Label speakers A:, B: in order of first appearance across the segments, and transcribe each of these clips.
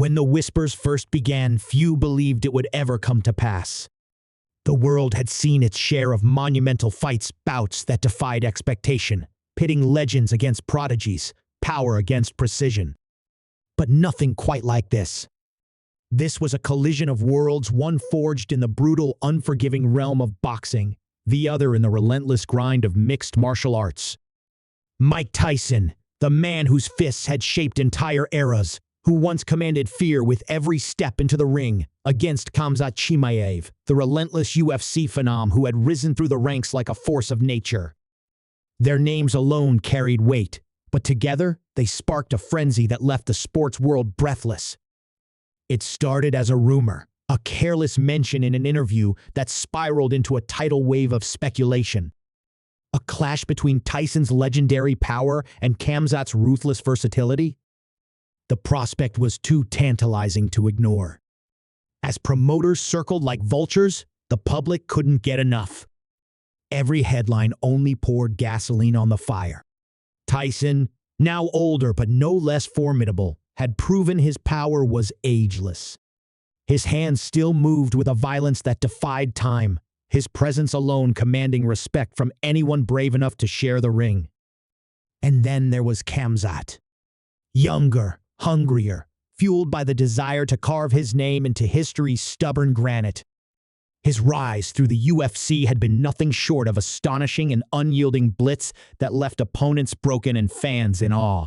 A: When the whispers first began, few believed it would ever come to pass. The world had seen its share of monumental fights, bouts that defied expectation, pitting legends against prodigies, power against precision. But nothing quite like this. This was a collision of worlds, one forged in the brutal, unforgiving realm of boxing, the other in the relentless grind of mixed martial arts. Mike Tyson, the man whose fists had shaped entire eras, who once commanded fear with every step into the ring, against Khamzat, the relentless UFC phenom who had risen through the ranks like a force of nature. Their names alone carried weight, but together they sparked a frenzy that left the sports world breathless. It started as a rumor, a careless mention in an interview that spiraled into a tidal wave of speculation. A clash between Tyson's legendary power and Khamzat's ruthless versatility? The prospect was too tantalizing to ignore. As promoters circled like vultures, the public couldn't get enough. Every headline only poured gasoline on the fire. Tyson, now older but no less formidable, had proven his power was ageless. His hands still moved with a violence that defied time, his presence alone commanding respect from anyone brave enough to share the ring. And then there was Khamzat. Younger, hungrier, fueled by the desire to carve his name into history's stubborn granite. His rise through the UFC had been nothing short of astonishing and unyielding blitz that left opponents broken and fans in awe.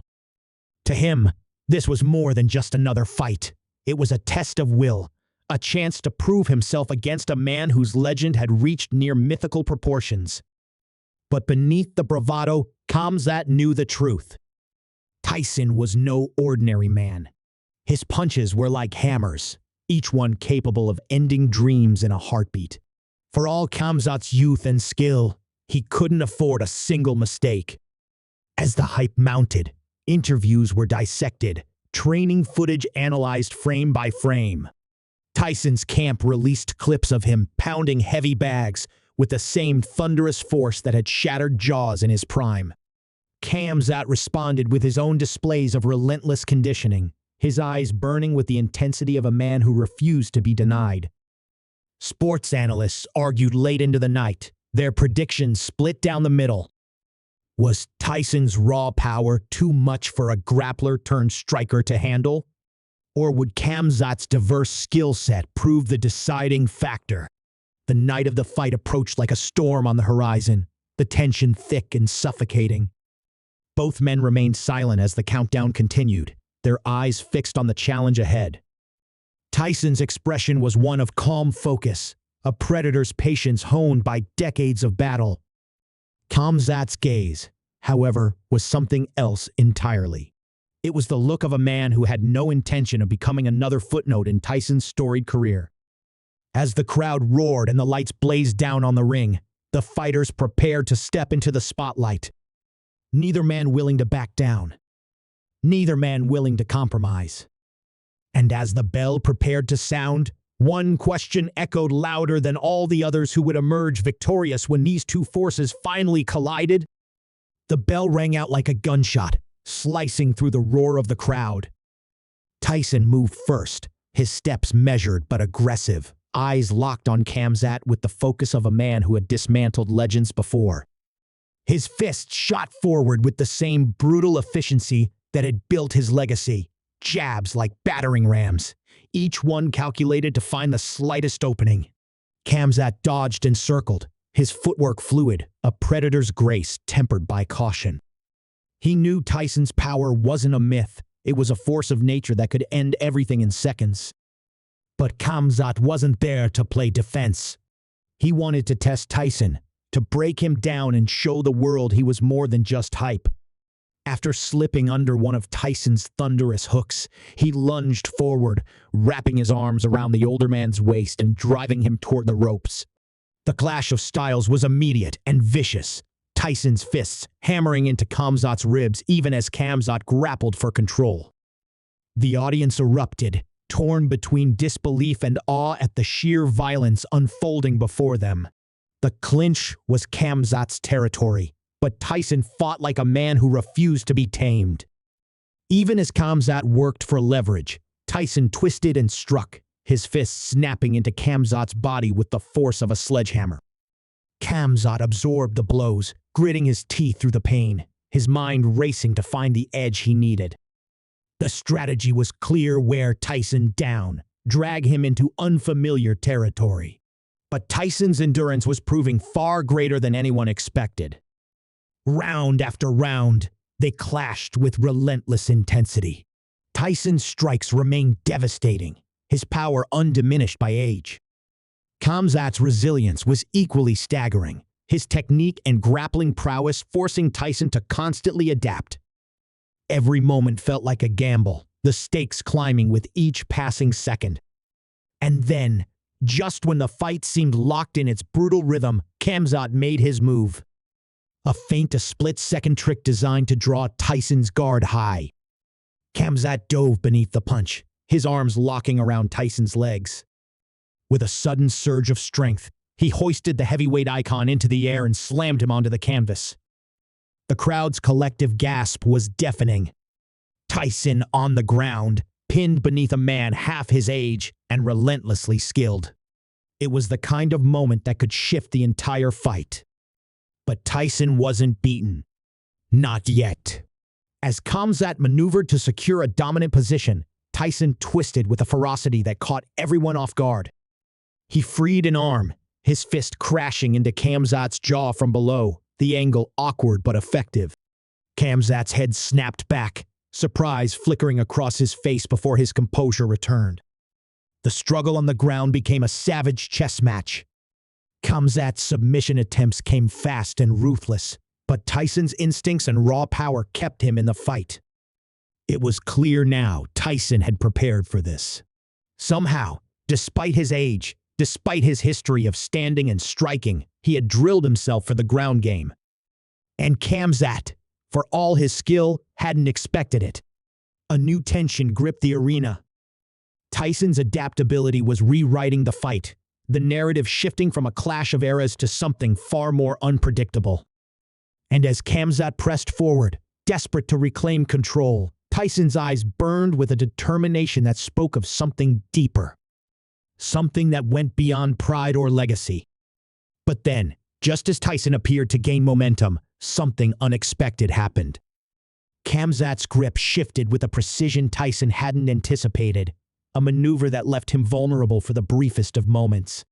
A: To him, this was more than just another fight. It was a test of will, a chance to prove himself against a man whose legend had reached near mythical proportions. But beneath the bravado, Khamzat knew the truth. Tyson was no ordinary man. His punches were like hammers, each one capable of ending dreams in a heartbeat. For all Khamzat's youth and skill, he couldn't afford a single mistake. As the hype mounted, interviews were dissected, training footage analyzed frame by frame. Tyson's camp released clips of him pounding heavy bags with the same thunderous force that had shattered jaws in his prime. Khamzat responded with his own displays of relentless conditioning, his eyes burning with the intensity of a man who refused to be denied. Sports analysts argued late into the night, their predictions split down the middle. Was Tyson's raw power too much for a grappler-turned-striker to handle? Or would Khamzat's diverse skill set prove the deciding factor? The night of the fight approached like a storm on the horizon, the tension thick and suffocating. Both men remained silent as the countdown continued, their eyes fixed on the challenge ahead. Tyson's expression was one of calm focus, a predator's patience honed by decades of battle. Khamzat's gaze, however, was something else entirely. It was the look of a man who had no intention of becoming another footnote in Tyson's storied career. As the crowd roared and the lights blazed down on the ring, the fighters prepared to step into the spotlight. Neither man willing to back down. Neither man willing to compromise. And as the bell prepared to sound, one question echoed louder than all the others who would emerge victorious when these two forces finally collided. The bell rang out like a gunshot, slicing through the roar of the crowd. Tyson moved first, his steps measured but aggressive, eyes locked on Khamzat with the focus of a man who had dismantled legends before. His fists shot forward with the same brutal efficiency that had built his legacy, jabs like battering rams, each one calculated to find the slightest opening. Khamzat dodged and circled, his footwork fluid, a predator's grace tempered by caution. He knew Tyson's power wasn't a myth, it was a force of nature that could end everything in seconds. But Khamzat wasn't there to play defense. He wanted to test Tyson, to break him down and show the world he was more than just hype. After slipping under one of Tyson's thunderous hooks, he lunged forward, wrapping his arms around the older man's waist and driving him toward the ropes. The clash of styles was immediate and vicious, Tyson's fists hammering into Khamzat's ribs even as Khamzat grappled for control. The audience erupted, torn between disbelief and awe at the sheer violence unfolding before them. The clinch was Khamzat's territory, but Tyson fought like a man who refused to be tamed. Even as Khamzat worked for leverage, Tyson twisted and struck, his fist snapping into Khamzat's body with the force of a sledgehammer. Khamzat absorbed the blows, gritting his teeth through the pain, his mind racing to find the edge he needed. The strategy was clear: wear Tyson down, drag him into unfamiliar territory. But Tyson's endurance was proving far greater than anyone expected. Round after round, they clashed with relentless intensity. Tyson's strikes remained devastating, his power undiminished by age. Khamzat's resilience was equally staggering, his technique and grappling prowess forcing Tyson to constantly adapt. Every moment felt like a gamble, the stakes climbing with each passing second. And then, just when the fight seemed locked in its brutal rhythm, Khamzat made his move. A feint, a split-second trick designed to draw Tyson's guard high. Khamzat dove beneath the punch, his arms locking around Tyson's legs. With a sudden surge of strength, he hoisted the heavyweight icon into the air and slammed him onto the canvas. The crowd's collective gasp was deafening. Tyson on the ground, pinned beneath a man half his age and relentlessly skilled. It was the kind of moment that could shift the entire fight. But Tyson wasn't beaten. Not yet. As Khamzat maneuvered to secure a dominant position, Tyson twisted with a ferocity that caught everyone off guard. He freed an arm, his fist crashing into Khamzat's jaw from below, the angle awkward but effective. Khamzat's head snapped back, surprise flickering across his face before his composure returned. The struggle on the ground became a savage chess match. Khamzat's submission attempts came fast and ruthless, but Tyson's instincts and raw power kept him in the fight. It was clear now Tyson had prepared for this. Somehow, despite his age, despite his history of standing and striking, he had drilled himself for the ground game. And Khamzat, for all his skill, hadn't expected it. A new tension gripped the arena. Tyson's adaptability was rewriting the fight, the narrative shifting from a clash of eras to something far more unpredictable. And as Khamzat pressed forward, desperate to reclaim control, Tyson's eyes burned with a determination that spoke of something deeper. Something that went beyond pride or legacy. But then, just as Tyson appeared to gain momentum, something unexpected happened. Khamzat's grip shifted with a precision Tyson hadn't anticipated, a maneuver that left him vulnerable for the briefest of moments.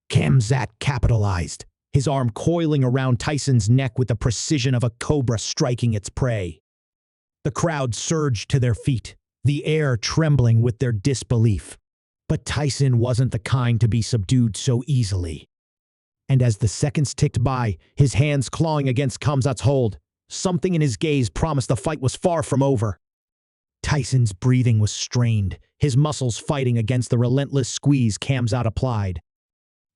A: Khamzat capitalized, his arm coiling around Tyson's neck with the precision of a cobra striking its prey. The crowd surged to their feet, the air trembling with their disbelief. But Tyson wasn't the kind to be subdued so easily. And as the seconds ticked by, his hands clawing against Khamzat's hold, something in his gaze promised the fight was far from over. Tyson's breathing was strained, his muscles fighting against the relentless squeeze Khamzat applied.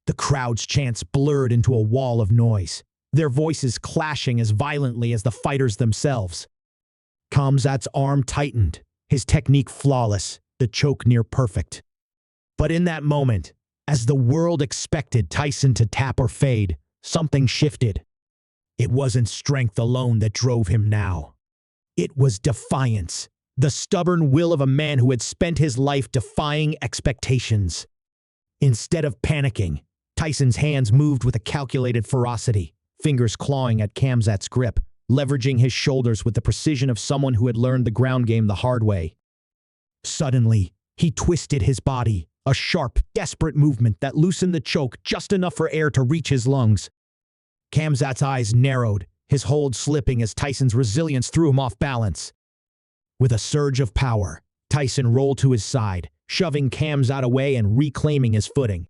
A: The crowd's chants blurred into a wall of noise, their voices clashing as violently as the fighters themselves. Khamzat's arm tightened, his technique flawless, the choke near perfect. But in that moment, as the world expected Tyson to tap or fade, something shifted. It wasn't strength alone that drove him now. It was defiance, the stubborn will of a man who had spent his life defying expectations. Instead of panicking, Tyson's hands moved with a calculated ferocity, fingers clawing at Khamzat's grip, leveraging his shoulders with the precision of someone who had learned the ground game the hard way. Suddenly, he twisted his body, a sharp, desperate movement that loosened the choke just enough for air to reach his lungs. Khamzat's eyes narrowed, his hold slipping as Tyson's resilience threw him off balance. With a surge of power, Tyson rolled to his side, shoving Khamzat away and reclaiming his footing.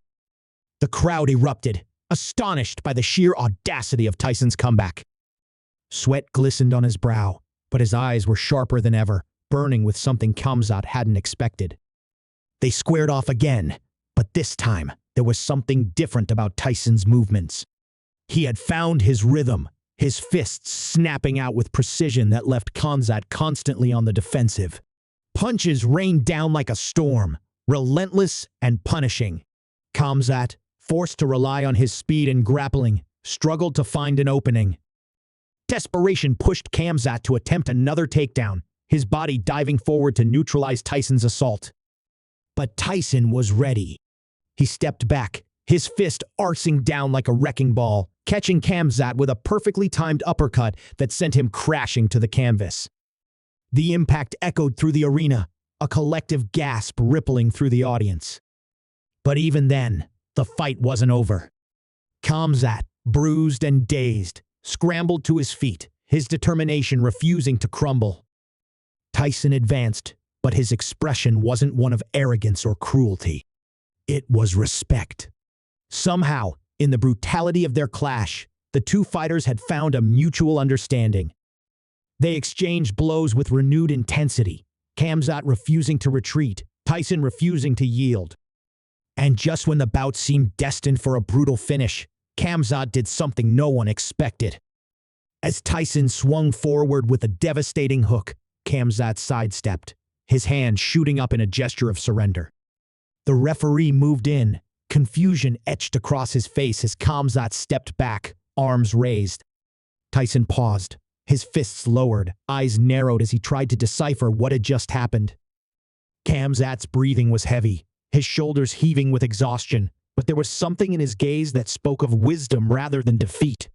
A: The crowd erupted, astonished by the sheer audacity of Tyson's comeback. Sweat glistened on his brow, but his eyes were sharper than ever, burning with something Khamzat hadn't expected. They squared off again, but this time there was something different about Tyson's movements. He had found his rhythm, his fists snapping out with precision that left Khamzat constantly on the defensive. Punches rained down like a storm, relentless and punishing. Khamzat, forced to rely on his speed and grappling, struggled to find an opening. Desperation pushed Khamzat to attempt another takedown, his body diving forward to neutralize Tyson's assault. But Tyson was ready. He stepped back, his fist arcing down like a wrecking ball, catching Khamzat with a perfectly timed uppercut that sent him crashing to the canvas. The impact echoed through the arena, a collective gasp rippling through the audience. But even then, the fight wasn't over. Khamzat, bruised and dazed, scrambled to his feet, his determination refusing to crumble. Tyson advanced, but his expression wasn't one of arrogance or cruelty. It was respect. Somehow, in the brutality of their clash, the two fighters had found a mutual understanding. They exchanged blows with renewed intensity, Khamzat refusing to retreat, Tyson refusing to yield. And just when the bout seemed destined for a brutal finish, Khamzat did something no one expected. As Tyson swung forward with a devastating hook, Khamzat sidestepped, his hand shooting up in a gesture of surrender. The referee moved in, confusion etched across his face as Khamzat stepped back, arms raised. Tyson paused, his fists lowered, eyes narrowed as he tried to decipher what had just happened. Khamzat's breathing was heavy, his shoulders heaving with exhaustion, but there was something in his gaze that spoke of wisdom rather than defeat.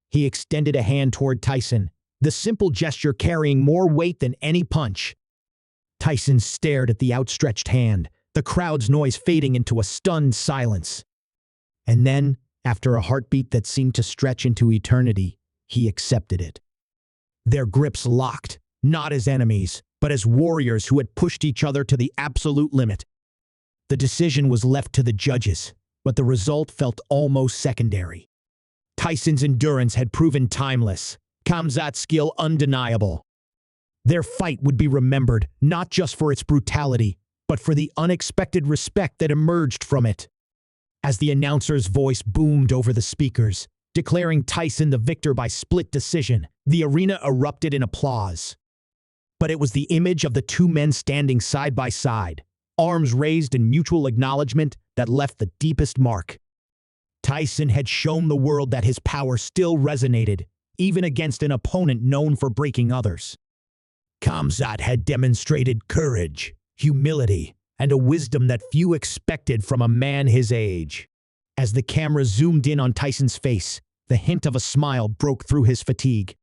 A: He extended a hand toward Tyson, the simple gesture carrying more weight than any punch. Tyson stared at the outstretched hand, the crowd's noise fading into a stunned silence. And then, after a heartbeat that seemed to stretch into eternity, he accepted it. Their grips locked, not as enemies, but as warriors who had pushed each other to the absolute limit. The decision was left to the judges, but the result felt almost secondary. Tyson's endurance had proven timeless, Khamzat's skill undeniable. Their fight would be remembered not just for its brutality, but for the unexpected respect that emerged from it. As the announcer's voice boomed over the speakers, declaring Tyson the victor by split decision, the arena erupted in applause. But it was the image of the two men standing side by side, arms raised in mutual acknowledgement, that left the deepest mark. Tyson had shown the world that his power still resonated, even against an opponent known for breaking others. Khamzat had demonstrated courage, humility, and a wisdom that few expected from a man his age. As the camera zoomed in on Tyson's face, the hint of a smile broke through his fatigue.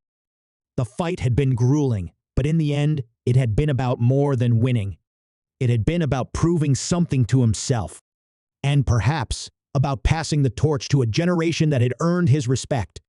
A: The fight had been grueling, but in the end, it had been about more than winning. It had been about proving something to himself, and perhaps about passing the torch to a generation that had earned his respect.